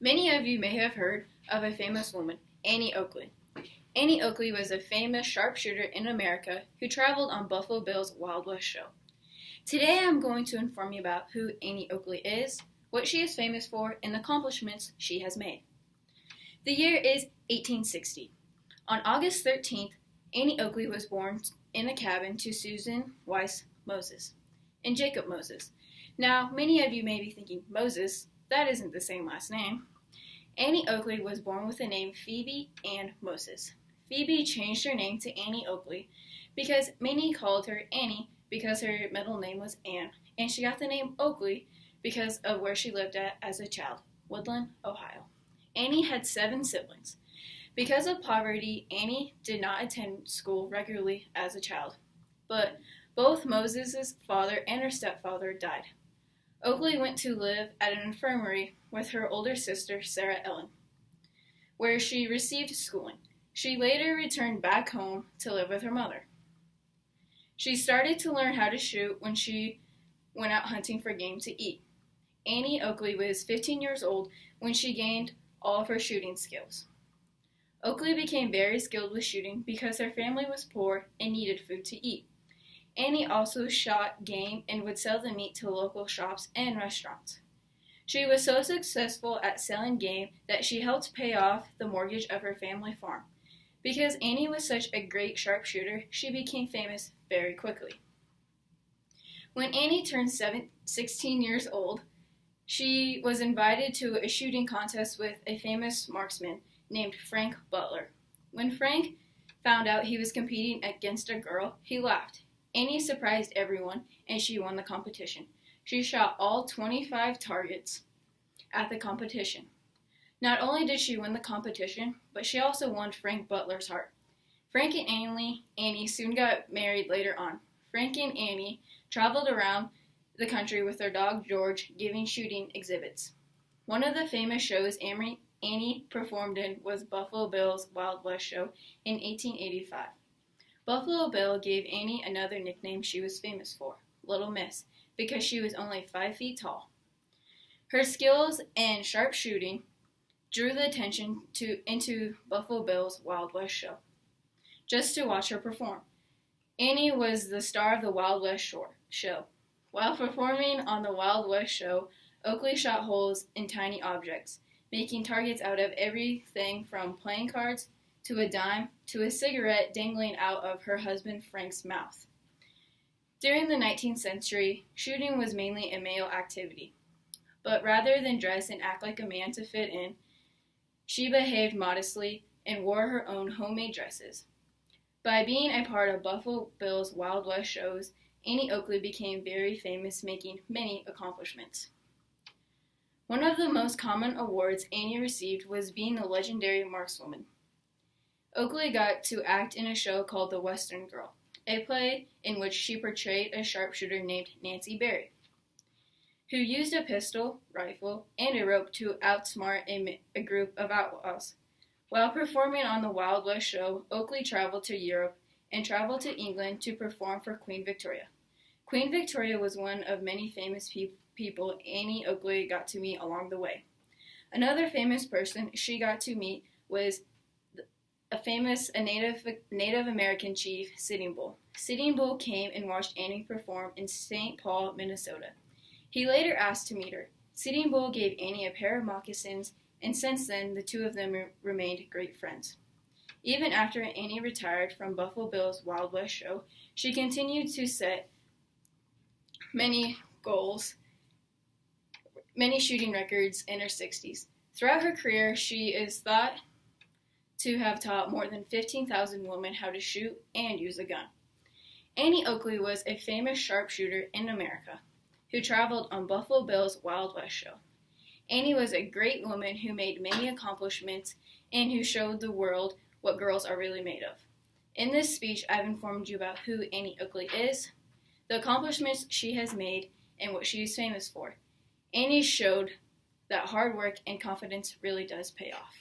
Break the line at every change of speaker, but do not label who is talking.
Many of you may have heard of a famous woman, Annie Oakley. Annie Oakley was a famous sharpshooter in America who traveled on Buffalo Bill's Wild West show. Today I'm going to inform you about who Annie Oakley is, what she is famous for, and the accomplishments she has made. The year is 1860. On August 13th, Annie Oakley was born in a cabin to Susan Weiss Moses and Jacob Moses. Now, many of you may be thinking, Moses, that isn't the same last name. Annie Oakley was born with the name Phoebe Ann Moses. Phoebe changed her name to Annie Oakley because many called her Annie because her middle name was Ann, and she got the name Oakley because of where she lived at as a child, Woodland, Ohio. Annie had 7 siblings. Because of poverty, Annie did not attend school regularly as a child, but both Moses' father and her stepfather died. Oakley went to live at an infirmary with her older sister, Sarah Ellen, where she received schooling. She later returned back home to live with her mother. She started to learn how to shoot when she went out hunting for game to eat. Annie Oakley was 15 years old when she gained all of her shooting skills. Oakley became very skilled with shooting because her family was poor and needed food to eat. Annie also shot game and would sell the meat to local shops and restaurants. She was so successful at selling game that she helped pay off the mortgage of her family farm. Because Annie was such a great sharpshooter, she became famous very quickly. When Annie turned 16 years old, she was invited to a shooting contest with a famous marksman named Frank Butler. When Frank found out he was competing against a girl, he laughed. Annie surprised everyone, and she won the competition. She shot all 25 targets at the competition. Not only did she win the competition, but she also won Frank Butler's heart. Frank and Annie soon got married later on. Frank and Annie traveled around the country with their dog George, giving shooting exhibits. One of the famous shows Annie performed in was Buffalo Bill's Wild West show in 1885. Buffalo Bill gave Annie another nickname she was famous for, Little Miss, because she was only 5 feet tall. Her skills and sharp shooting drew the attention into Buffalo Bill's Wild West show, just to watch her perform. Annie was the star of the Wild West show. While performing on the Wild West show, Oakley shot holes in tiny objects, making targets out of everything from playing cards to a dime to a cigarette dangling out of her husband Frank's mouth. During the 19th century, shooting was mainly a male activity. But rather than dress and act like a man to fit in, she behaved modestly and wore her own homemade dresses. By being a part of Buffalo Bill's Wild West shows, Annie Oakley became very famous, making many accomplishments. One of the most common awards Annie received was being the legendary markswoman. Oakley got to act in a show called The Western Girl, a play in which she portrayed a sharpshooter named Nancy Berry, who used a pistol, rifle, and a rope to outsmart a group of outlaws. While performing on the Wild West show, Oakley traveled to Europe and traveled to England to perform for Queen Victoria. Queen Victoria was one of many famous people Annie Oakley got to meet along the way. Another famous person she got to meet was a Native American chief, Sitting Bull. Sitting Bull came and watched Annie perform in St. Paul, Minnesota. He later asked to meet her. Sitting Bull gave Annie a pair of moccasins, and since then, the two of them remained great friends. Even after Annie retired from Buffalo Bill's Wild West show, she continued to set many goals, many shooting records in her 60s. Throughout her career, she is thought to have taught more than 15,000 women how to shoot and use a gun. Annie Oakley was a famous sharpshooter in America who traveled on Buffalo Bill's Wild West show. Annie was a great woman who made many accomplishments and who showed the world what girls are really made of. In this speech, I've informed you about who Annie Oakley is, the accomplishments she has made, and what she is famous for. Annie showed that hard work and confidence really does pay off.